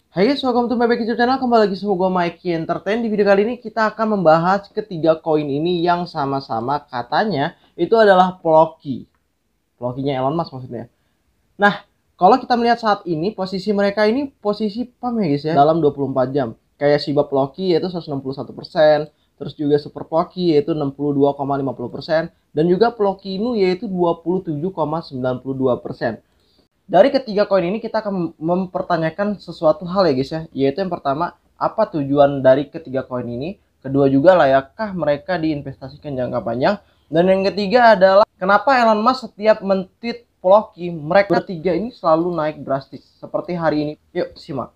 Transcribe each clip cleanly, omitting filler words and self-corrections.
Hai guys, welcome to my back YouTube channel. Kembali lagi sama gue Mikey Entertain. Di video kali ini kita akan membahas ketiga koin ini yang sama-sama katanya itu adalah Plocky. Plocky-nya Elon Musk maksudnya. Nah, kalau kita melihat saat ini posisi mereka ini posisi pump ya guys ya, dalam 24 jam. Kayak Shiba Plocky yaitu 161%, terus juga Super Plocky yaitu 62,50%, dan juga Plocky Inu yaitu 27,92%. Dari ketiga koin ini kita akan mempertanyakan sesuatu hal ya guys ya, yaitu yang pertama, apa tujuan dari ketiga koin ini? Kedua juga, layakkah mereka diinvestasikan jangka panjang? Dan yang ketiga adalah, kenapa Elon Musk setiap men-tweet Plocky, mereka bertiga ini selalu naik drastis seperti hari ini? Yuk simak.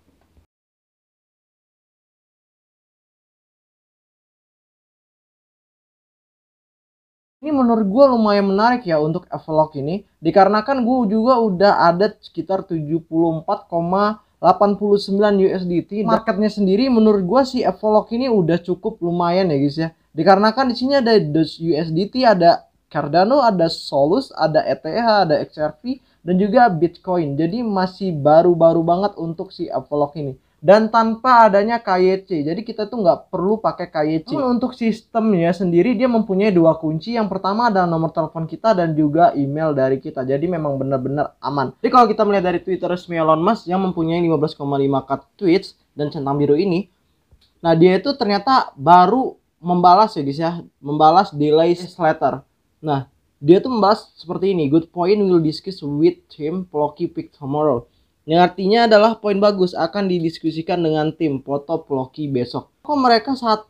Ini menurut gue lumayan menarik ya untuk Avalok ini, dikarenakan gue juga udah ada sekitar 74,89 USDT. Marketnya sendiri menurut gue si Avalok ini udah cukup lumayan ya guys ya, dikarenakan di sini ada USDT, ada Cardano, ada Solus, ada ETH, ada XRP, dan juga Bitcoin. Jadi masih baru-baru banget untuk si Avalok ini. Dan tanpa adanya KYC, jadi kita tuh nggak perlu pakai KYC. Untuk sistemnya sendiri dia mempunyai dua kunci. Yang pertama adalah nomor telepon kita dan juga email dari kita. Jadi memang benar-benar aman. Jadi kalau kita melihat dari Twitter resmi Elon Musk yang mempunyai 15,5k tweets dan centang biru ini, nah dia itu ternyata baru membalas ya guys ya, membalas delay letter. Nah dia tuh membalas seperti ini: good point, will discuss with him, Plocky pick tomorrow. Yang artinya adalah poin bagus akan didiskusikan dengan tim foto Plocky besok. Kok mereka saat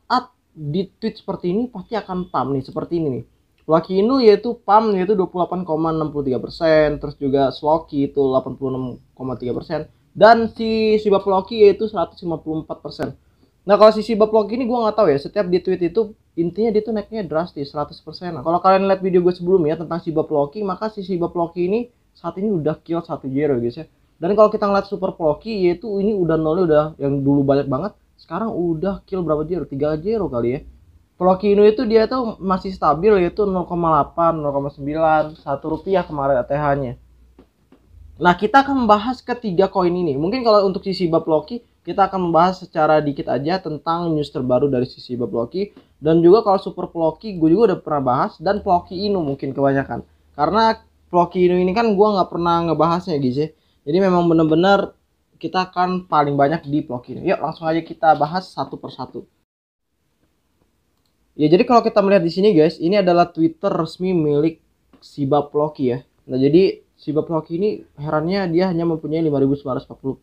di tweet seperti ini pasti akan pump nih, seperti ini nih. Plocky Inu yaitu pump yaitu 28,63%, terus juga Sloky itu 86,3%, dan si Shiba Plocky yaitu 154%. Nah kalau si Shiba Plocky ini gue nggak tahu ya, setiap di tweet itu intinya dia tuh naiknya drastis 100%. Nah, kalau kalian lihat video gue sebelumnya tentang Shiba Plocky, maka si Shiba Plocky ini saat ini udah kill 1 zero guys ya. Dan kalau kita ngeliat Super Plocky yaitu ini udah nolnya udah yang dulu banyak banget, sekarang udah kill berapa zero? 3 zero kali ya. Plocky Inu itu dia tuh masih stabil yaitu 0,8, 0,9, 1 rupiah kemarin ATH-nya. Nah kita akan membahas ketiga koin ini. Mungkin kalau untuk si Shiba Plocky kita akan membahas secara dikit aja tentang news terbaru dari si Shiba Plocky. Dan juga kalau Super Plocky gue juga udah pernah bahas, dan Plocky Inu mungkin kebanyakan. Karena Plocky Inu ini kan gue nggak pernah ngebahasnya guys ya. Jadi memang benar-benar kita akan paling banyak di Plocky ini. Yuk langsung aja kita bahas satu persatu. Ya jadi kalau kita melihat di sini guys, ini adalah Twitter resmi milik Shiba Plocky ya. Nah jadi Shiba Plocky ini herannya dia hanya mempunyai 5.940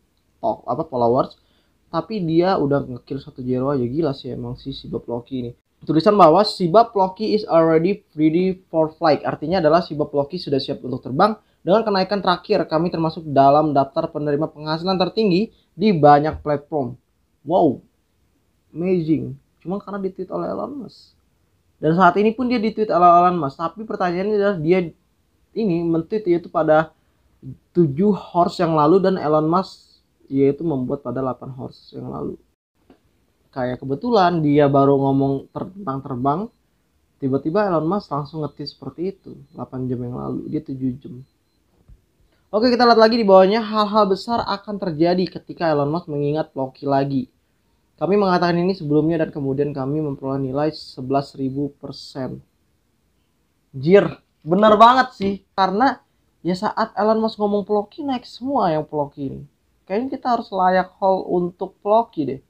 followers, tapi dia udah ngekill 1 zero aja. Gila sih emang si Shiba Plocky ini. Tulisan bahwa Shiba Plocky is already ready for flight, artinya adalah Shiba Plocky sudah siap untuk terbang. Dengan kenaikan terakhir, kami termasuk dalam daftar penerima penghasilan tertinggi di banyak platform. Wow, amazing. Cuma karena ditweet oleh Elon Musk. Dan saat ini pun dia ditweet oleh Elon Musk. Tapi pertanyaannya adalah dia ini men-tweet yaitu pada 7 horse yang lalu, dan Elon Musk yaitu membuat pada 8 horse yang lalu. Kayak kebetulan dia baru ngomong tentang terbang, tiba-tiba Elon Musk langsung nge-tweet seperti itu 8 jam yang lalu, dia 7 jam. Oke, kita lihat lagi di bawahnya, hal-hal besar akan terjadi ketika Elon Musk mengingat Plocky lagi. Kami mengatakan ini sebelumnya dan kemudian kami memperoleh nilai 11.000%. Jir, bener banget sih. Karena ya saat Elon Musk ngomong Plocky, naik semua yang Plocky ini. Kayaknya kita harus layak hold untuk Plocky deh.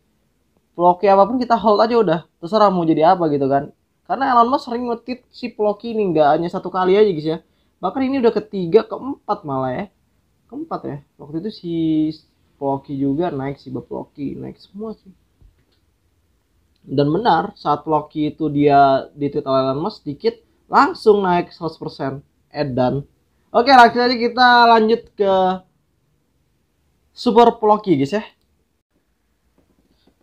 Plocky apapun kita hold aja udah. Terserah mau jadi apa gitu kan. Karena Elon Musk sering nge-tweet si Plocky ini, nggak hanya satu kali aja guys ya. Bahkan ini udah ketiga, keempat malah ya. Keempat ya. Waktu itu si Plocky juga naik, si Plocky naik semua sih. Dan benar, saat Plocky itu dia di-tweet oleh Elon Musk sedikit, langsung naik 100%. Edan. Oke, langsung aja kita lanjut ke Super Plocky guys ya.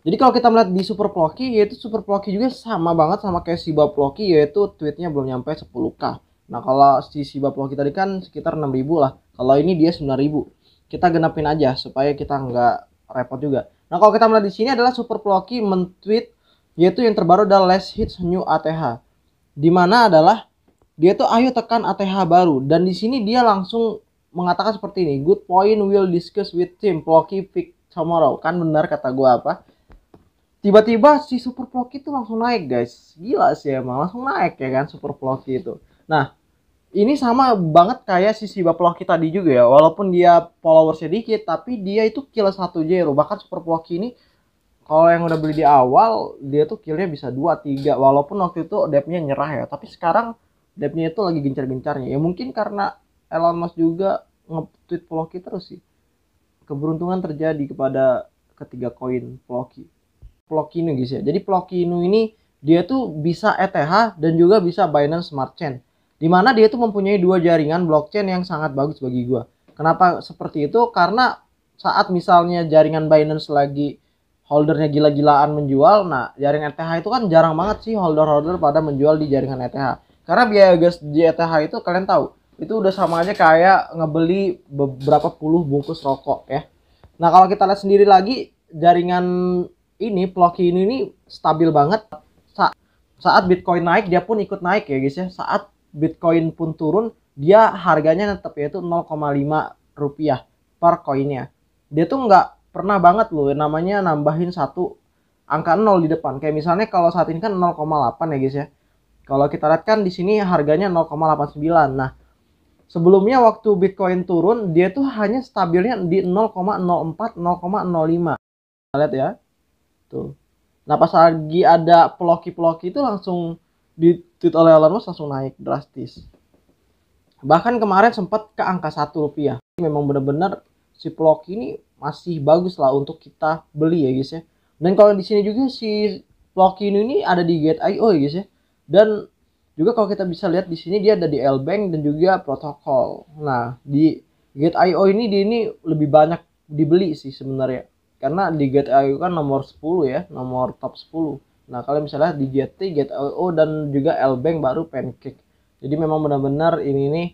Jadi kalau kita melihat di Super Plocky, yaitu Super Plocky juga sama banget sama kayak Shiba Plocky, yaitu tweetnya belum nyampe 10k. Nah kalau si Shiba Plocky tadi kan sekitar 6.000 lah. Kalau ini dia 9.000. Kita genapin aja supaya kita nggak repot juga. Nah kalau kita melihat di sini adalah Super Plocky men-tweet yaitu yang terbaru adalah Let's Hit New ATH. Dimana adalah dia tuh ayo tekan ATH baru, dan di sini dia langsung mengatakan seperti ini: good point, will discuss with team Plocky pick tomorrow. Kan benar kata gue apa? Tiba-tiba si Super Floki itu langsung naik guys. Gila sih emang, langsung naik ya kan Super Floki itu. Nah, ini sama banget kayak si Shiba Floki tadi juga ya. Walaupun dia followersnya dikit, tapi dia itu kill 1 0. Bahkan Super Floki ini kalau yang udah beli di awal, dia tuh killnya bisa 2 3. Walaupun waktu itu depnya nyerah ya. Tapi sekarang depnya itu lagi gencar-gencarnya. Ya mungkin karena Elon Musk juga nge-tweet Floki terus sih. Keberuntungan terjadi kepada ketiga koin Floki. Floki ini guys ya. Jadi Floki ini dia tuh bisa ETH dan juga bisa Binance Smart Chain. Dimana dia tuh mempunyai 2 jaringan blockchain yang sangat bagus bagi gua. Kenapa seperti itu? Karena saat misalnya jaringan Binance lagi holdernya gila-gilaan menjual, nah jaringan ETH itu kan jarang banget sih holder-holder pada menjual di jaringan ETH. Karena biaya gas di ETH itu kalian tahu, itu udah sama aja kayak ngebeli beberapa puluh bungkus rokok ya. Nah kalau kita lihat sendiri lagi jaringan ini Floki ini stabil banget. Saat Bitcoin naik dia pun ikut naik ya guys ya. Saat Bitcoin pun turun dia harganya tetap yaitu 0,5 rupiah per koinnya. Dia tuh nggak pernah banget loh namanya nambahin satu angka 0 di depan. Kayak misalnya kalau saat ini kan 0,8 ya guys ya. Kalau kita lihat kan di sini harganya 0,89. Nah, sebelumnya waktu Bitcoin turun dia tuh hanya stabilnya di 0,04 0,05. Kita lihat ya. Tuh. Nah, pas lagi ada Floki itu langsung di-tweet oleh Elon Musk langsung naik drastis. Bahkan kemarin sempat ke angka 1 rupiah. Memang benar-benar si Floki ini masih bagus lah untuk kita beli ya guys ya. Dan kalau di sini juga si Floki ini ada di Gate.io ya guys ya. Dan juga kalau kita bisa lihat di sini dia ada di L-Bank dan juga protokol. Nah, di Gate.io ini lebih banyak dibeli sih sebenarnya. Karena di Gate.io kan nomor 10 ya, nomor top 10. Nah, kalian bisa lihat di GT, Gate.io dan juga L-Bank baru Pancake. Jadi memang benar-benar ini nih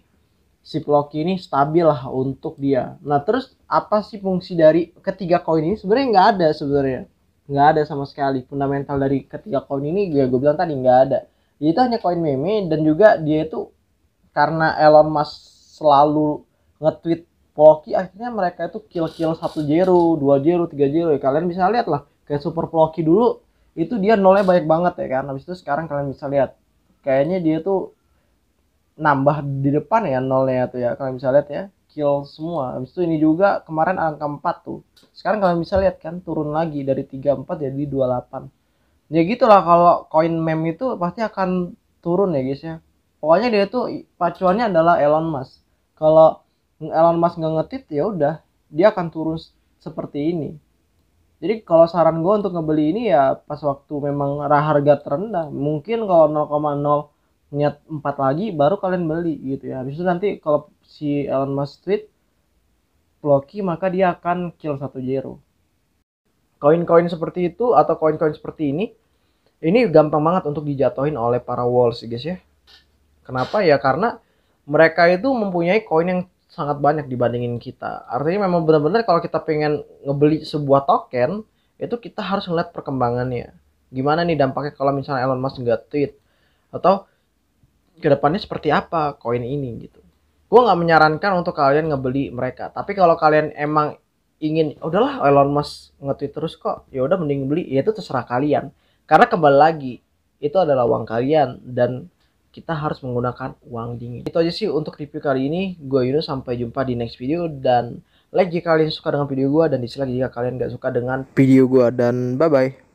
si Floki ini stabil lah untuk dia. Nah terus apa sih fungsi dari ketiga koin ini? Sebenarnya nggak ada sebenarnya, nggak ada sama sekali fundamental dari ketiga koin ini. Gue bilang tadi nggak ada. Itu hanya koin meme dan juga dia itu karena Elon Musk selalu nge-tweet Floki, akhirnya mereka itu kill 1 0, 2 0, 3 0 ya. Kalian bisa lihat lah kayak Super Floki dulu itu dia nolnya banyak banget ya kan. Habis itu sekarang kalian bisa lihat kayaknya dia tuh nambah di depan ya nolnya tuh ya. Kalian bisa lihat ya, kill semua. Habis itu ini juga kemarin angka 4 tuh. Sekarang kalian bisa lihat kan turun lagi dari 34 jadi 28. Ya gitulah kalau koin meme itu pasti akan turun ya guys ya. Pokoknya dia tuh pacuannya adalah Elon Musk. Kalau Elon Musk nggak ngetit ya udah dia akan turun seperti ini. Jadi kalau saran gue untuk ngebeli ini ya pas waktu memang harga terendah. Mungkin kalau 0,0 niat 4 lagi baru kalian beli gitu ya. Habis itu nanti kalau si Elon Musk tweet Floki maka dia akan kill 1 0. Koin-koin seperti itu atau koin-koin seperti ini gampang banget untuk dijatuhin oleh para walls guys ya. Kenapa ya? Karena mereka itu mempunyai koin yang sangat banyak dibandingin kita. Artinya memang benar-benar kalau kita pengen ngebeli sebuah token itu kita harus ngeliat perkembangannya. Gimana nih dampaknya kalau misalnya Elon Musk nggak tweet atau kedepannya seperti apa koin ini gitu. Gue nggak menyarankan untuk kalian ngebeli mereka. Tapi kalau kalian emang ingin, udahlah Elon Musk nge-tweet terus kok, ya udah mending beli. Ya itu terserah kalian. Karena kembali lagi itu adalah uang kalian dan kita harus menggunakan uang dingin. Itu aja sih untuk review kali ini. Gue Yunus, sampai jumpa di next video dan like jika kalian suka dengan video gue dan dislike jika kalian gak suka dengan video gue dan bye bye.